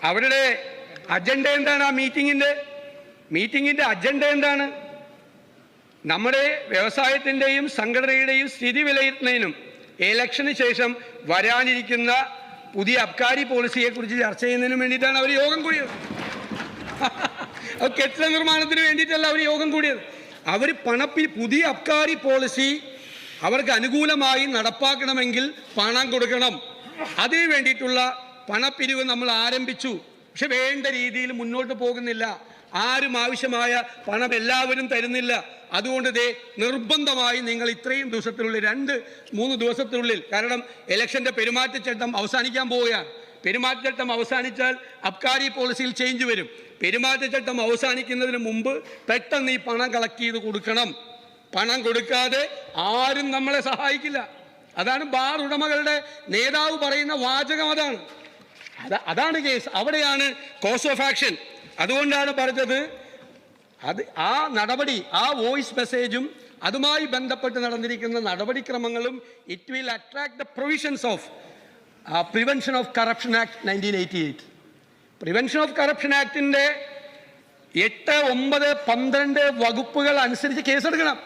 അവരുടെ അജണ്ട എന്താണ്? ആ മീറ്റിങ്ങിൻ്റെ അജണ്ട എന്താണ്? നമ്മുടെ വ്യവസായത്തിൻ്റെയും സംഘടനയുടെയും സ്ഥിതി വിലയിരുത്തുന്നതിനും ഇലക്ഷന് ശേഷം വരാനിരിക്കുന്ന പുതിയ അബ്കാരി പോളിസിയെക്കുറിച്ച് ചർച്ച ചെയ്യുന്നതിനും വേണ്ടിയിട്ടാണ് അവർ യോഗം കൂടിയത്. കെട്ടിട നിർമ്മാണത്തിന് വേണ്ടിയിട്ടല്ല അവർ യോഗം കൂടിയത്. അവർ പുതിയ അബ്കാരി പോളിസി അവർക്ക് അനുകൂലമായി നടപ്പാക്കണമെങ്കിൽ പണം കൊടുക്കണം. അതിനു വേണ്ടിയിട്ടുള്ള പണപ്പിരിവ് നമ്മൾ ആരംഭിച്ചു. പക്ഷെ വേണ്ട രീതിയിൽ മുന്നോട്ട് പോകുന്നില്ല. ആരും ആവശ്യമായ പണം എല്ലാവരും തരുന്നില്ല. അതുകൊണ്ട് നിർബന്ധമായി നിങ്ങൾ ഇത്രയും ദിവസത്തിനുള്ളിൽ 2-3 ദിവസത്തിനുള്ളിൽ, കാരണം ഇലക്ഷൻ്റെ പെരുമാറ്റച്ചട്ടം അവസാനിക്കാൻ പോവുകയാണ്. പെരുമാറ്റച്ചട്ടം അവസാനിച്ചാൽ അബ്കാരി പോളിസിയിൽ ചേഞ്ച് വരും. പെരുമാറ്റച്ചട്ടം അവസാനിക്കുന്നതിന് മുമ്പ് പെട്ടെന്ന് ഈ പണം കളക്ട് ചെയ്ത് കൊടുക്കണം. പണം കൊടുക്കാതെ ആരും നമ്മളെ സഹായിക്കില്ല. അതാണ് ബാർ ഉടമകളുടെ നേതാവ് പറയുന്ന വാചകം. അതാണ് കേസ്. അവിടെയാണ് കോസ് ഓഫ് ആക്ഷൻ. അതുകൊണ്ടാണ് പറഞ്ഞത് ആ നടപടി, ആ വോയിസ് മെസ്സേജും അതുമായി ബന്ധപ്പെട്ട് നടന്നിരിക്കുന്ന നടപടിക്രമങ്ങളും it will attract the provisions of prevention of corruption act 1988. Prevention of corruption ആക്ടിൻ്റെ 8, 9, 12 വകുപ്പുകൾ അനുസരിച്ച് കേസെടുക്കണം.